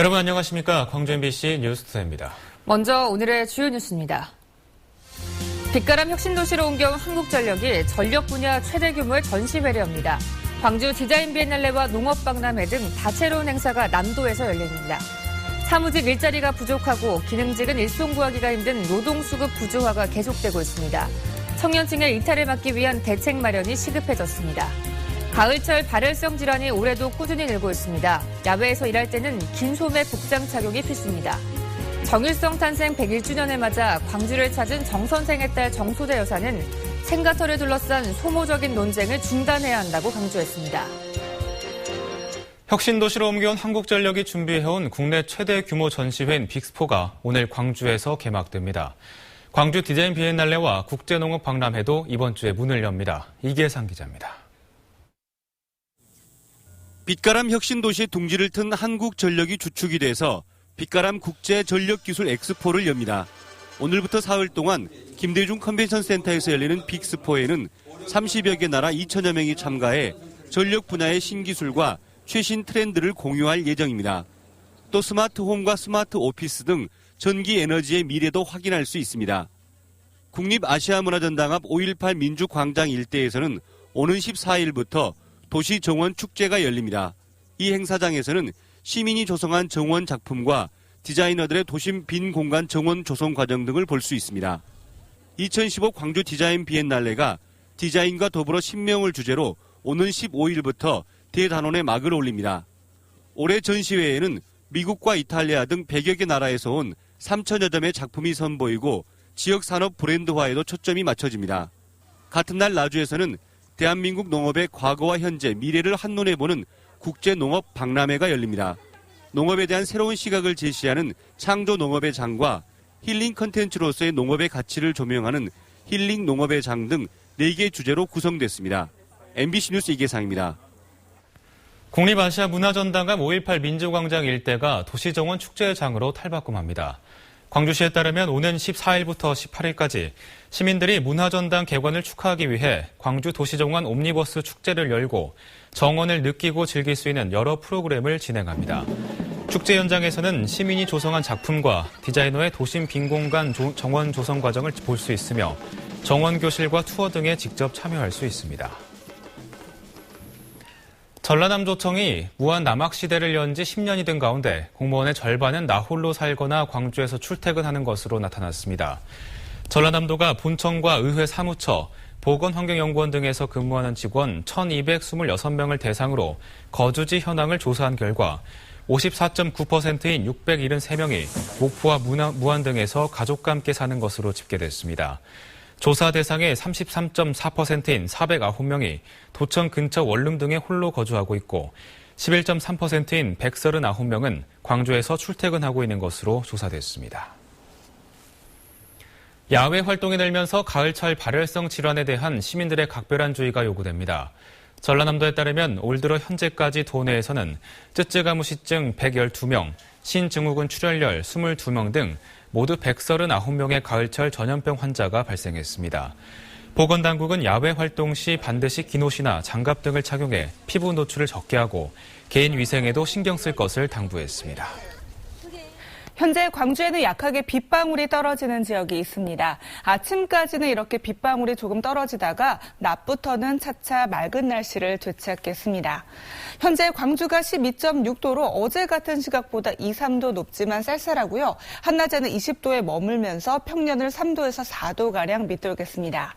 여러분 안녕하십니까? 광주 MBC 뉴스투데이입니다. 먼저 오늘의 주요 뉴스입니다. 빛가람 혁신도시로 옮겨온 한국전력이 전력 분야 최대 규모의 전시회를 엽니다. 광주 디자인 비엔날레와 농업박람회 등 다채로운 행사가 남도에서 열립니다. 사무직 일자리가 부족하고 기능직은 일손 구하기가 힘든 노동수급 부조화가 계속되고 있습니다. 청년층의 이탈을 막기 위한 대책 마련이 시급해졌습니다. 가을철 발열성 질환이 올해도 꾸준히 늘고 있습니다. 야외에서 일할 때는 긴 소매 복장 착용이 필수입니다. 정일성 탄생 101주년을 맞아 광주를 찾은 정 선생의 딸 정소재 여사는 생가터를 둘러싼 소모적인 논쟁을 중단해야 한다고 강조했습니다. 혁신도시로 옮겨온 한국전력이 준비해온 국내 최대 규모 전시회인 빅스포가 오늘 광주에서 개막됩니다. 광주 디자인 비엔날레와 국제농업 박람회도 이번 주에 문을 엽니다. 이계상 기자입니다. 빛가람 혁신도시의 둥지를 튼 한국전력이 주축이 돼서 빛가람 국제전력기술 엑스포를 엽니다. 오늘부터 사흘 동안 김대중 컨벤션센터에서 열리는 빅스포에는 30여 개 나라 2천여 명이 참가해 전력 분야의 신기술과 최신 트렌드를 공유할 예정입니다. 또 스마트홈과 스마트 오피스 등 전기 에너지의 미래도 확인할 수 있습니다. 국립아시아문화전당 앞 5.18 민주광장 일대에서는 오는 14일부터 도시 정원 축제가 열립니다. 이 행사장에서는 시민이 조성한 정원 작품과 디자이너들의 도심 빈 공간 정원 조성 과정 등을 볼 수 있습니다. 2015 광주 디자인 비엔날레가 디자인과 더불어 신명을 주제로 오는 15일부터 대단원에 막을 올립니다. 올해 전시회에는 미국과 이탈리아 등 100여 개 나라에서 온 3천여 점의 작품이 선보이고 지역 산업 브랜드화에도 초점이 맞춰집니다. 같은 날 나주에서는 대한민국 농업의 과거와 현재, 미래를 한눈에 보는 국제농업 박람회가 열립니다. 농업에 대한 새로운 시각을 제시하는 창조 농업의 장과 힐링 컨텐츠로서의 농업의 가치를 조명하는 힐링 농업의 장 등 4개 주제로 구성됐습니다. MBC 뉴스 이계상입니다. 국립아시아문화전당 앞 5.18 민주광장 일대가 도시정원 축제장으로 탈바꿈합니다. 광주시에 따르면 오는 14일부터 18일까지 시민들이 문화전당 개관을 축하하기 위해 광주 도시정원 옴니버스 축제를 열고 정원을 느끼고 즐길 수 있는 여러 프로그램을 진행합니다. 축제 현장에서는 시민이 조성한 작품과 디자이너의 도심 빈공간 정원 조성 과정을 볼 수 있으며 정원 교실과 투어 등에 직접 참여할 수 있습니다. 전라남도청이 무한 남학시대를 연 지 10년이 된 가운데 공무원의 절반은 나홀로 살거나 광주에서 출퇴근하는 것으로 나타났습니다. 전라남도가 본청과 의회 사무처, 보건환경연구원 등에서 근무하는 직원 1,226명을 대상으로 거주지 현황을 조사한 결과 54.9%인 673명이 목포와 무안 등에서 가족과 함께 사는 것으로 집계됐습니다. 조사 대상의 33.4%인 409명이 도청 근처 원룸 등에 홀로 거주하고 있고 11.3%인 139명은 광주에서 출퇴근하고 있는 것으로 조사됐습니다. 야외 활동이 늘면서 가을철 발열성 질환에 대한 시민들의 각별한 주의가 요구됩니다. 전라남도에 따르면 올 들어 현재까지 도내에서는 쯔쯔가무시증 112명, 신증후군 출혈열 22명 등 모두 139명의 가을철 전염병 환자가 발생했습니다. 보건당국은 야외 활동 시 반드시 긴 옷이나 장갑 등을 착용해 피부 노출을 적게 하고 개인 위생에도 신경 쓸 것을 당부했습니다. 현재 광주에는 약하게 빗방울이 떨어지는 지역이 있습니다. 아침까지는 이렇게 빗방울이 조금 떨어지다가 낮부터는 차차 맑은 날씨를 되찾겠습니다. 현재 광주가 12.6도로 어제 같은 시각보다 2, 3도 높지만 쌀쌀하고요. 한낮에는 20도에 머물면서 평년을 3도에서 4도가량 밑돌겠습니다.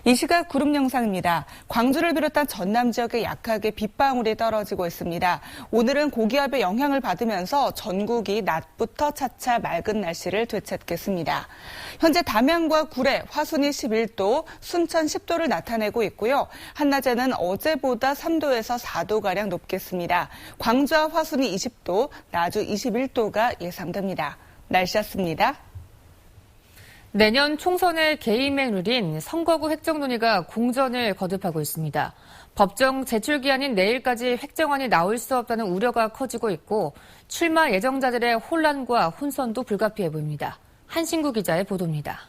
이 시각 구름 영상입니다. 광주를 비롯한 전남 지역에 약하게 빗방울이 떨어지고 있습니다. 오늘은 고기압의 영향을 받으면서 전국이 낮부터 차차 맑은 날씨를 되찾겠습니다. 현재 담양과 구례, 화순이 11도, 순천 10도를 나타내고 있고요. 한낮에는 어제보다 3도에서 4도가량 높겠습니다. 광주와 화순이 20도, 나주 21도가 예상됩니다. 날씨였습니다. 내년 총선의 개임의 룰인 선거구 획정 논의가 공전을 거듭하고 있습니다. 법정 제출 기한인 내일까지 획정안이 나올 수 없다는 우려가 커지고 있고 출마 예정자들의 혼란과 혼선도 불가피해 보입니다. 한신구 기자의 보도입니다.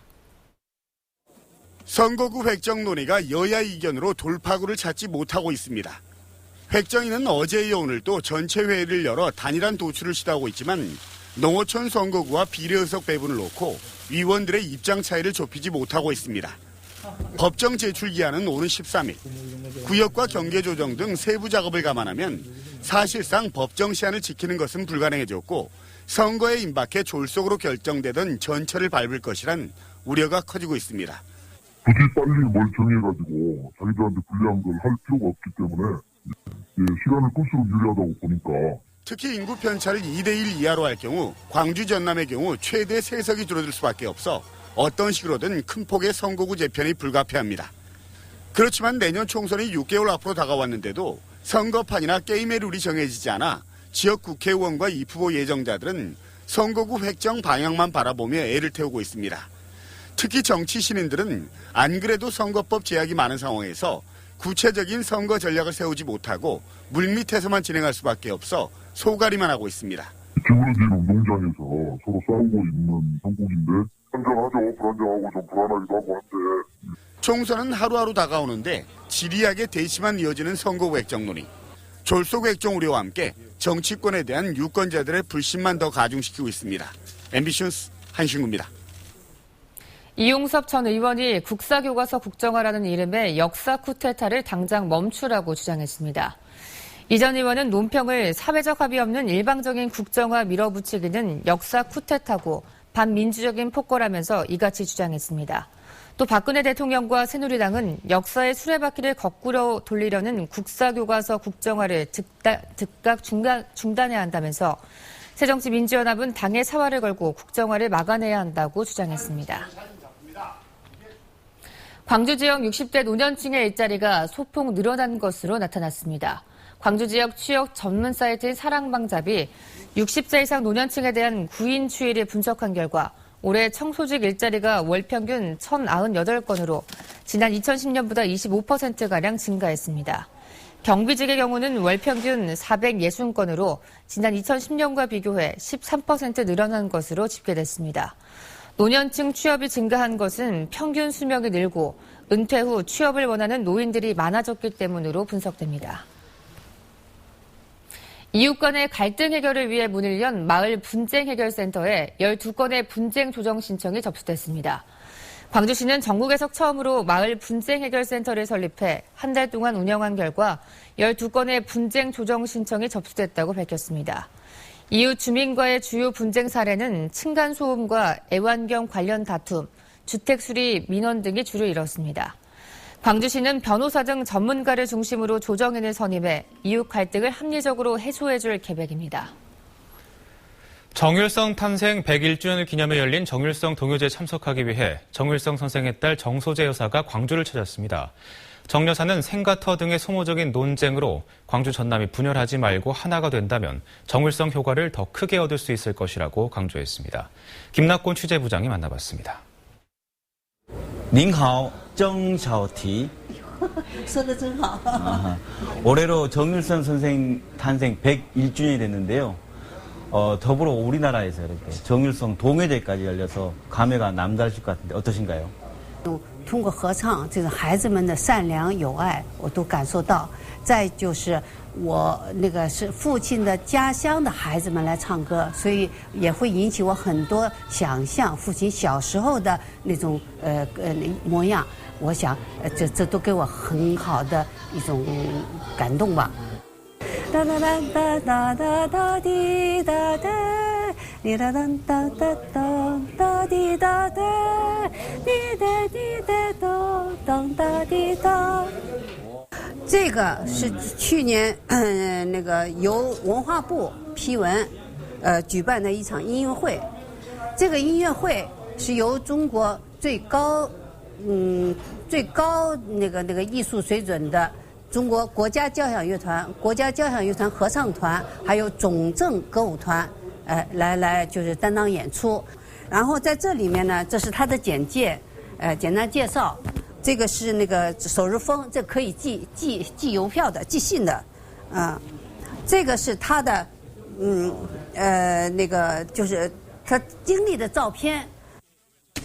선거구 획정 논의가 여야 이견으로 돌파구를 찾지 못하고 있습니다. 획정위는 어제 이어 오늘도 전체 회의를 열어 단일한 도출을 시도하고 있지만 농어촌 선거구와 비례의석 배분을 놓고 위원들의 입장 차이를 좁히지 못하고 있습니다. 법정 제출 기한은 오는 13일. 구역과 경계 조정 등 세부 작업을 감안하면 사실상 법정 시한을 지키는 것은 불가능해졌고 선거에 임박해 졸속으로 결정되던 전철을 밟을 것이란 우려가 커지고 있습니다. 굳이 빨리 뭘 정해가지고 자기들한테 불리한 걸 할 필요가 없기 때문에 시간을 끌수록 유리하다고 보니까. 특히 인구 편차를 2대1 이하로 할 경우 광주 전남의 경우 최대 3석이 줄어들 수밖에 없어 어떤 식으로든 큰 폭의 선거구 재편이 불가피합니다. 그렇지만 내년 총선이 6개월 앞으로 다가왔는데도 선거판이나 게임의 룰이 정해지지 않아 지역 국회의원과 입후보 예정자들은 선거구 획정 방향만 바라보며 애를 태우고 있습니다. 특히 정치 신인들은 안 그래도 선거법 제약이 많은 상황에서 구체적인 선거 전략을 세우지 못하고 물밑에서만 진행할 수밖에 없어 소가리만 하고 있습니다. 기울어진 운동장에서 서로 싸우고 있는 선곡인데 불안정하죠. 불안정하고 좀 불안하기도 하고 한데. 총선은 하루하루 다가오는데 지리하게 대치만 이어지는 선거구 획정 논의. 졸속 획정 우려와 함께 정치권에 대한 유권자들의 불신만 더 가중시키고 있습니다. MBC 뉴스 한신구입니다. 이용섭 전 의원이 국사교과서 국정화라는 이름의 역사 쿠데타를 당장 멈추라고 주장했습니다. 이 전 의원은 논평을 사회적 합의 없는 일방적인 국정화 밀어붙이기는 역사 쿠데타고 반민주적인 폭거라면서 이같이 주장했습니다. 또 박근혜 대통령과 새누리당은 역사의 수레바퀴를 거꾸로 돌리려는 국사교과서 국정화를 즉각 중단해야 한다면서 새정치민주연합은 당의 사활을 걸고 국정화를 막아내야 한다고 주장했습니다. 광주 지역 60대 노년층의 일자리가 소폭 늘어난 것으로 나타났습니다. 광주 지역 취업 전문 사이트인 사랑방잡이 60세 이상 노년층에 대한 구인 추이를 분석한 결과 올해 청소직 일자리가 월 평균 1,098건으로 지난 2010년보다 25%가량 증가했습니다. 경비직의 경우는 월 평균 460건으로 지난 2010년과 비교해 13% 늘어난 것으로 집계됐습니다. 노년층 취업이 증가한 것은 평균 수명이 늘고 은퇴 후 취업을 원하는 노인들이 많아졌기 때문으로 분석됩니다. 이웃 간의 갈등 해결을 위해 문을 연 마을 분쟁 해결센터에 12건의 분쟁 조정 신청이 접수됐습니다. 광주시는 전국에서 처음으로 마을 분쟁 해결센터를 설립해 한 달 동안 운영한 결과 12건의 분쟁 조정 신청이 접수됐다고 밝혔습니다. 이웃 주민과의 주요 분쟁 사례는 층간소음과 애완경 관련 다툼, 주택 수리 민원 등이 주로 이뤘습니다. 광주시는 변호사 등 전문가를 중심으로 조정인을 선임해 이웃 갈등을 합리적으로 해소해줄 계획입니다. 정일성 탄생 101주년을 기념해 열린 정일성 동요제에 참석하기 위해 정일성 선생의 딸 정소재 여사가 광주를 찾았습니다. 정 여사는 생가터 등의 소모적인 논쟁으로 광주 전남이 분열하지 말고 하나가 된다면 정일성 효과를 더 크게 얻을 수 있을 것이라고 강조했습니다. 김낙곤 취재부장이 만나봤습니다. 您好, 정샤오티. 说得真好. 올해로 정일성 선생 탄생 101주년이 됐는데요. 더불어 우리나라에서 이렇게 정일성 동요제까지 열려서 감회가 남다르실 것 같은데 어떠신가요? 通过合唱，这个孩子们的善良友爱，我都感受到。再就是我那个是父亲的家乡的孩子们来唱歌，所以也会引起我很多想象父亲小时候的那种模样。我想这都给我很好的一种感动吧。哒哒哒哒哒哒哒滴哒哒，滴哒哒哒哒哒哒滴哒哒，滴哒滴哒哒哒哒滴哒。这个是去年那个由文化部批文举办的一场音乐会，这个音乐会是由中国最高那个艺术水准的中国国家交响乐团、国家交响乐团合唱团，还有总政歌舞团，来就是担当演出。然后在这里面呢，这是它的简介，简单介绍。这个是那个首日封，这可以寄邮票的、寄信的，这个是他的，那个就是他经历的照片。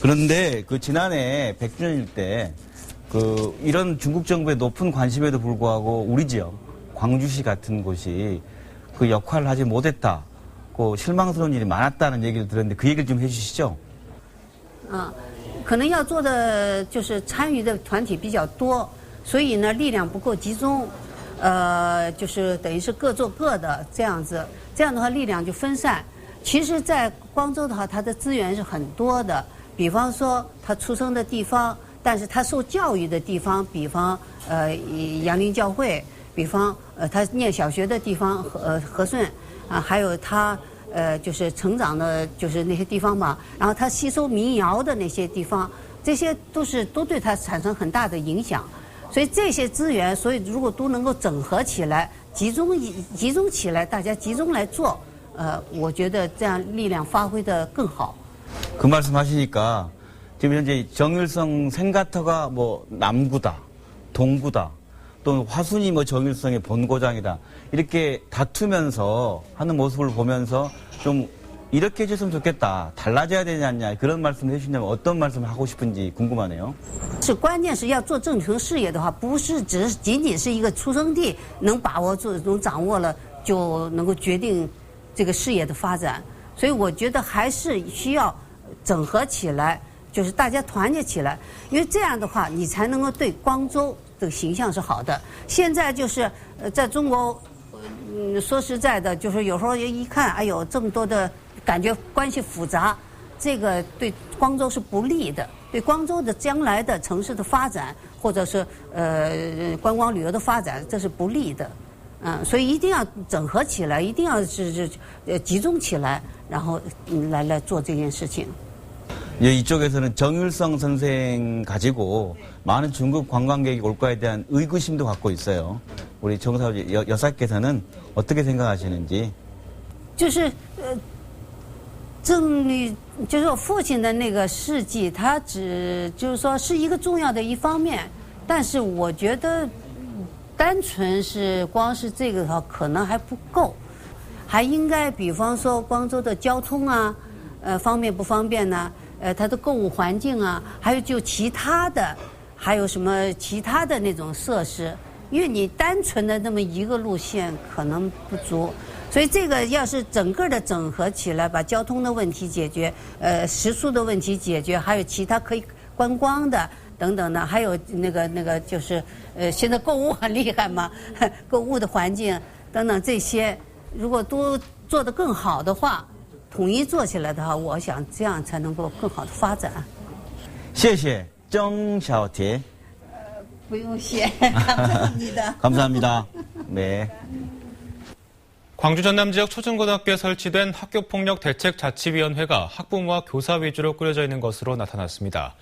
그런데 그 지난해 100주년일 때 이런 중국 정부의 높은 관심에도 불구하고 우리 지역 광주시 같은 곳이 그 역할을 하지 못했다. 그 실망스러운 일이 많았다는 얘기를 들었는데 그 얘기를 좀 해주시죠. 可能要做的就是参与的团体比较多，所以呢力量不够集中，就是等于是各做各的这样子，这样的话力量就分散。其实，在光州的话，它的资源是很多的，比方说他出生的地方，但是他受教育的地方，比方杨林教会，比方他念小学的地方和顺啊，还有他。就是成长的，就是那些地方嘛，然后他吸收民谣的那些地方，这些都对他产生很大的影响。所以这些资源，所以如果都能够整合起来，集中起来，大家集中来做，我觉得这样力量发挥得更好。 그 말씀하시니까 지금 현재 정일성 생가터가 뭐 남구다, 동구다. 또 화순이 뭐 정일성의 본고장이다. 이렇게 다투면서 하는 모습을 보면서 좀 이렇게 해줬으면 좋겠다. 달라져야 되지 않냐. 그런 말씀을 해주신다면 어떤 말씀을 하고 싶은지 궁금하네요. 是关键是要做正城事业的话，不是仅仅是一个出生地能把握住、能掌握了就能够决定这个事业的发展。所以我觉得还是需要整合起来，就是大家团结起来，因为这样的话你才能够对光州 这个形象是好的。现在就是在中国，说实在的，就是有时候一看，哎呦，这么多的感觉关系复杂，这个对光州是不利的，对光州的将来的城市的发展，或者是观光旅游的发展，这是不利的。所以一定要整合起来，一定要是集中起来，然后来做这件事情。 예, 이쪽에서는 정일성 선생 가지고 많은 중국 관광객이 올까에 대한 의구심도 갖고 있어요. 우리 정사부 여사께서는 어떻게 생각하시는지? 就是郑律，就是我父亲的那个事迹，他就是说是一个重要的一方面，但是我觉得单纯是光是这个的话，可能还不够，还应该比方说光州的交通啊，方便不方便呢？ 它的购物环境啊，还有就其他的，还有什么其他的那种设施，因为你单纯的那么一个路线可能不足，所以这个要是整个的整合起来，把交通的问题解决，食宿的问题解决，还有其他可以观光的等等的，还有那个就是现在购物很厉害嘛，购物的环境等等这些，如果都做得更好的话。 统一做起来的话，我想这样才能够更好的发展。谢谢郑小姐。不用谢，감사합니다. 감사합니다. 네. 광주 전남 지역 초중고등학교에 설치된 학교폭력 대책자치위원회가 학부모와 교사 위주로 꾸려져 있는 것으로 나타났습니다.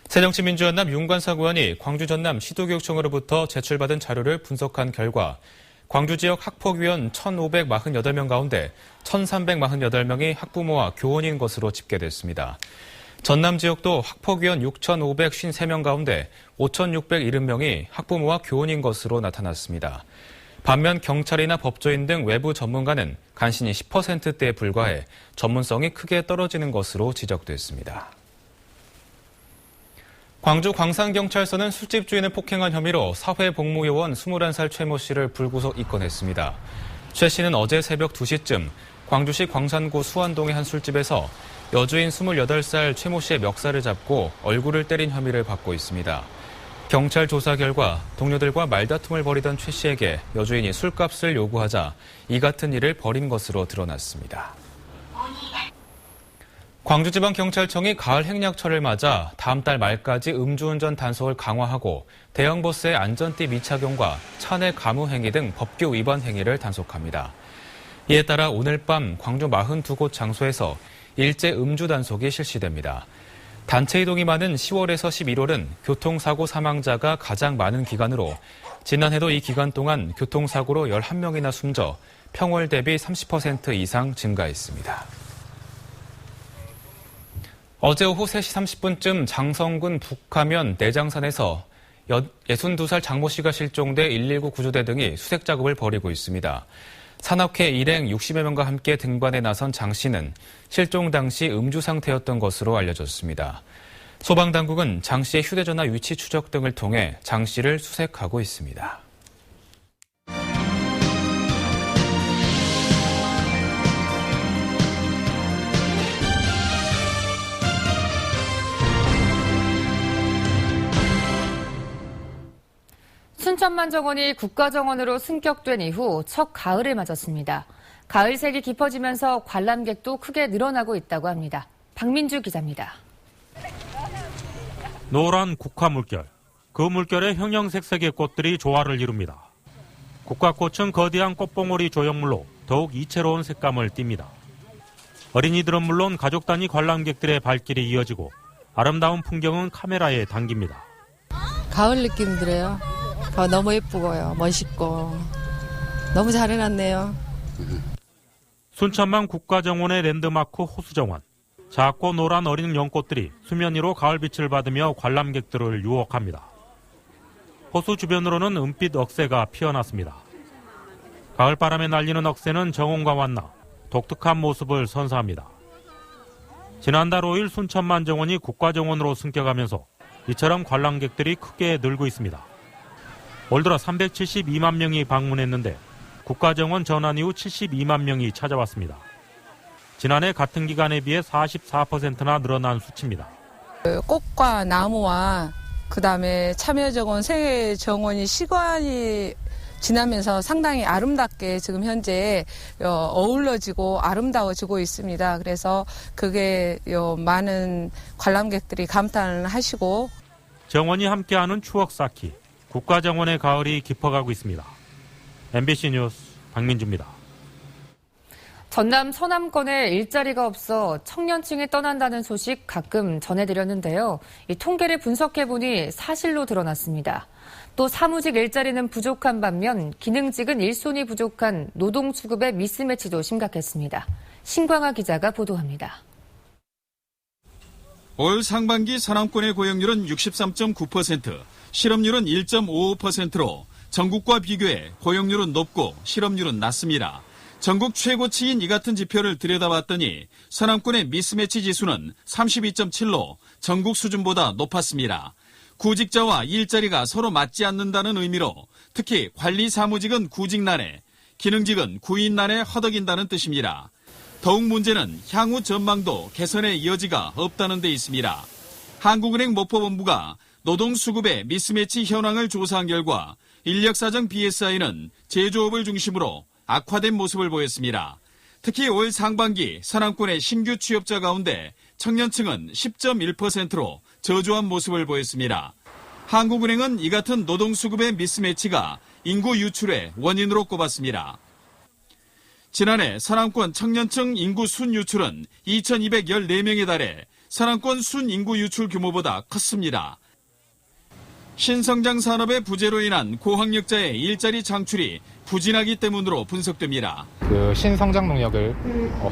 새정치민주연합 윤관석 의원이 광주 전남 시도교육청으로부터 제출받은 자료를 분석한 결과 광주 지역 학폭위원 1,548명 가운데 1,348명이 학부모와 교원인 것으로 집계됐습니다. 전남 지역도 학폭위원 6,553명 가운데 5,670명이 학부모와 교원인 것으로 나타났습니다. 반면 경찰이나 법조인 등 외부 전문가는 간신히 10%대에 불과해 전문성이 크게 떨어지는 것으로 지적됐습니다. 광주 광산경찰서는 술집 주인을 폭행한 혐의로 사회복무요원 21살 최 모 씨를 불구속 입건했습니다. 최 씨는 어제 새벽 2시쯤 광주시 광산구 수안동의 한 술집에서 여주인 28살 최 모 씨의 멱살을 잡고 얼굴을 때린 혐의를 받고 있습니다. 경찰 조사 결과 동료들과 말다툼을 벌이던 최 씨에게 여주인이 술값을 요구하자 이 같은 일을 벌인 것으로 드러났습니다. 광주지방경찰청이 가을 행락철을 맞아 다음 달 말까지 음주운전 단속을 강화하고 대형버스의 안전띠 미착용과 차내 가무 행위 등 법규 위반 행위를 단속합니다. 이에 따라 오늘 밤 광주 42곳 장소에서 일제 음주 단속이 실시됩니다. 단체 이동이 많은 10월에서 11월은 교통사고 사망자가 가장 많은 기간으로 지난해도 이 기간 동안 교통사고로 11명이나 숨져 평월 대비 30% 이상 증가했습니다. 어제 오후 3시 30분쯤 장성군 북하면 내장산에서 62살 장모 씨가 실종돼 119 구조대 등이 수색 작업을 벌이고 있습니다. 산악회 일행 60여 명과 함께 등반에 나선 장 씨는 실종 당시 음주 상태였던 것으로 알려졌습니다. 소방당국은 장 씨의 휴대전화 위치 추적 등을 통해 장 씨를 수색하고 있습니다. 순천만 정원이 국가정원으로 승격된 이후 첫 가을을 맞았습니다. 가을색이 깊어지면서 관람객도 크게 늘어나고 있다고 합니다. 박민주 기자입니다. 노란 국화 물결. 그 물결에 형형색색의 꽃들이 조화를 이룹니다. 국화꽃은 거대한 꽃봉오리 조형물로 더욱 이채로운 색감을 띱니다. 어린이들은 물론 가족 단위 관람객들의 발길이 이어지고 아름다운 풍경은 카메라에 담깁니다. 가을 느낌 들어요. 너무 예쁘고요. 멋있고. 너무 잘 해놨네요. 순천만 국가정원의 랜드마크 호수정원. 작고 노란 어린 연꽃들이 수면 위로 가을빛을 받으며 관람객들을 유혹합니다. 호수 주변으로는 은빛 억새가 피어났습니다. 가을바람에 날리는 억새는 정원과 만나 독특한 모습을 선사합니다. 지난달 5일 순천만 정원이 국가정원으로 승격하면서 이처럼 관람객들이 크게 늘고 있습니다. 올 들어 372만 명이 방문했는데 국가정원 전환 이후 72만 명이 찾아왔습니다. 지난해 같은 기간에 비해 44%나 늘어난 수치입니다. 꽃과 나무와 그다음에 참여정원, 세계정원이 시간이 지나면서 상당히 아름답게 지금 현재 어우러지고 아름다워지고 있습니다. 그래서 그게 많은 관람객들이 감탄을 하시고 정원이 함께하는 추억 쌓기, 국가정원의 가을이 깊어가고 있습니다. MBC 뉴스 박민주입니다. 전남 서남권에 일자리가 없어 청년층이 떠난다는 소식 가끔 전해드렸는데요. 이 통계를 분석해보니 사실로 드러났습니다. 또 사무직 일자리는 부족한 반면 기능직은 일손이 부족한 노동수급의 미스매치도 심각했습니다. 신광하 기자가 보도합니다. 올 상반기 서남권의 고용률은 63.9%, 실업률은 1.55%로 전국과 비교해 고용률은 높고 실업률은 낮습니다. 전국 최고치인 이 같은 지표를 들여다봤더니 서남권의 미스매치 지수는 32.7로 전국 수준보다 높았습니다. 구직자와 일자리가 서로 맞지 않는다는 의미로 특히 관리 사무직은 구직난에, 기능직은 구인난에 허덕인다는 뜻입니다. 더욱 문제는 향후 전망도 개선의 여지가 없다는 데 있습니다. 한국은행 모포본부가 노동수급의 미스매치 현황을 조사한 결과 인력사정 BSI는 제조업을 중심으로 악화된 모습을 보였습니다. 특히 올 상반기 서남권의 신규 취업자 가운데 청년층은 10.1%로 저조한 모습을 보였습니다. 한국은행은 이 같은 노동수급의 미스매치가 인구 유출의 원인으로 꼽았습니다. 지난해 서남권 청년층 인구 순유출은 2,214명에 달해 서남권 순인구 유출 규모보다 컸습니다. 신성장 산업의 부재로 인한 고학력자의 일자리 창출이 부진하기 때문으로 분석됩니다. 신성장 농력을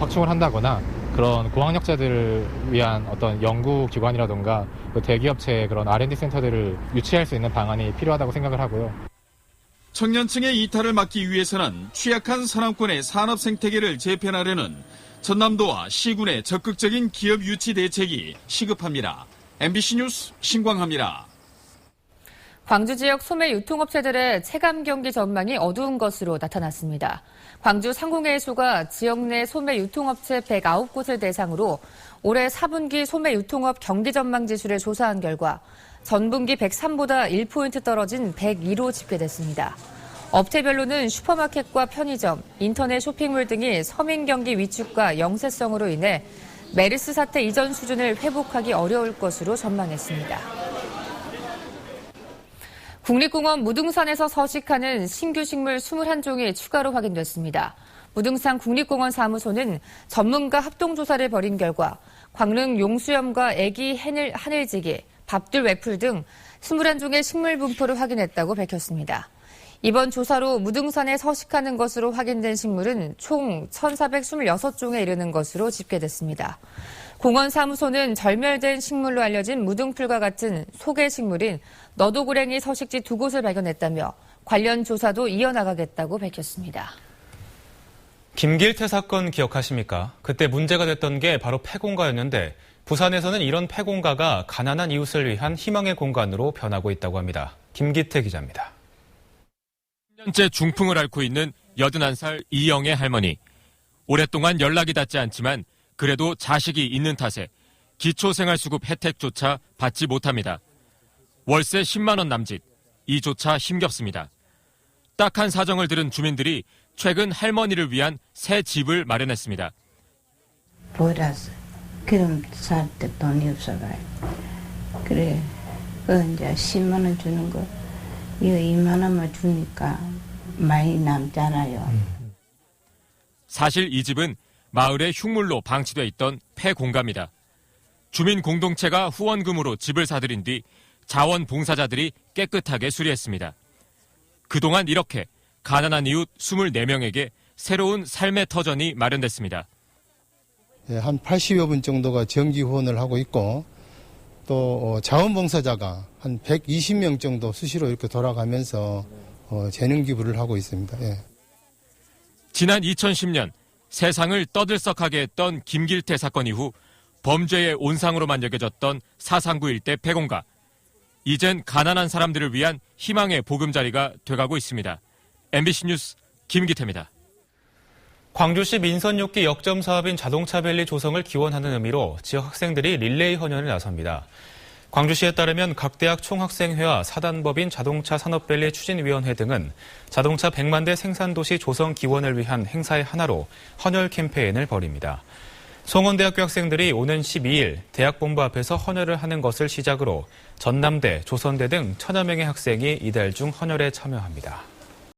확충을 한다거나 그런 고학력자들을 위한 어떤 연구기관이라든가 대기업체의 그런 R&D 센터들을 유치할 수 있는 방안이 필요하다고 생각을 하고요. 청년층의 이탈을 막기 위해서는 취약한 서남권의 산업 생태계를 재편하려는 전남도와 시군의 적극적인 기업 유치 대책이 시급합니다. MBC 뉴스 신광하입니다. 광주 지역 소매 유통업체들의 체감 경기 전망이 어두운 것으로 나타났습니다. 광주 상공회의소가 지역 내 소매 유통업체 109곳을 대상으로 올해 4분기 소매 유통업 경기 전망 지수를 조사한 결과 전분기 103보다 1포인트 떨어진 102로 집계됐습니다. 업체별로는 슈퍼마켓과 편의점, 인터넷 쇼핑몰 등이 서민 경기 위축과 영세성으로 인해 메르스 사태 이전 수준을 회복하기 어려울 것으로 전망했습니다. 국립공원 무등산에서 서식하는 신규 식물 21종이 추가로 확인됐습니다. 무등산 국립공원 사무소는 전문가 합동조사를 벌인 결과 광릉 용수염과 애기 하늘지기, 밥들 외풀 등 21종의 식물 분포를 확인했다고 밝혔습니다. 이번 조사로 무등산에 서식하는 것으로 확인된 식물은 총 1,426종에 이르는 것으로 집계됐습니다. 공원 사무소는 절멸된 식물로 알려진 무등풀과 같은 소개 식물인 너도고랭이 서식지 2곳을 발견했다며 관련 조사도 이어나가겠다고 밝혔습니다. 김길태 사건 기억하십니까? 그때 문제가 됐던 게 바로 폐공가였는데 부산에서는 이런 폐공가가 가난한 이웃을 위한 희망의 공간으로 변하고 있다고 합니다. 김기태 기자입니다. 10년째 중풍을 앓고 있는 81살 이영애 할머니. 오랫동안 연락이 닿지 않지만 그래도 자식이 있는 탓에 기초생활수급 혜택조차 받지 못합니다. 월세 10만 원 남짓, 이조차 힘겹습니다. 딱한 사정을 들은 주민들이 최근 할머니를 위한 새 집을 마련했습니다. 보라서 그럼 살 때 돈이 없어가요. 그래, 이제 10만 원 주는 거, 이거 2만 원만 주니까 많이 남잖아요. 사실 이 집은 마을의 흉물로 방치돼 있던 폐공가입니다. 주민 공동체가 후원금으로 집을 사들인 뒤 자원봉사자들이 깨끗하게 수리했습니다. 그동안 이렇게 가난한 이웃 24명에게 새로운 삶의 터전이 마련됐습니다. 한 80여 분 정도가 정기 후원을 하고 있고 또 자원봉사자가 한 120명 정도 수시로 이렇게 돌아가면서 재능 기부를 하고 있습니다. 예. 지난 2010년 세상을 떠들썩하게 했던 김길태 사건 이후 범죄의 온상으로만 여겨졌던 사상구 일대 폐공가. 이젠 가난한 사람들을 위한 희망의 보금자리가 돼가고 있습니다. MBC 뉴스 김기태입니다. 광주시 민선 6기 역점 사업인 자동차 밸리 조성을 기원하는 의미로 지역 학생들이 릴레이 헌연에 나섭니다. 광주시에 따르면 각 대학 총학생회와 사단법인 자동차 산업밸리 추진위원회 등은 자동차 100만 대 생산도시 조성 기원을 위한 행사의 하나로 헌혈 캠페인을 벌입니다. 송원대학교 학생들이 오는 12일 대학본부 앞에서 헌혈을 하는 것을 시작으로 전남대, 조선대 등 1000여 명의 학생이 이달 중 헌혈에 참여합니다.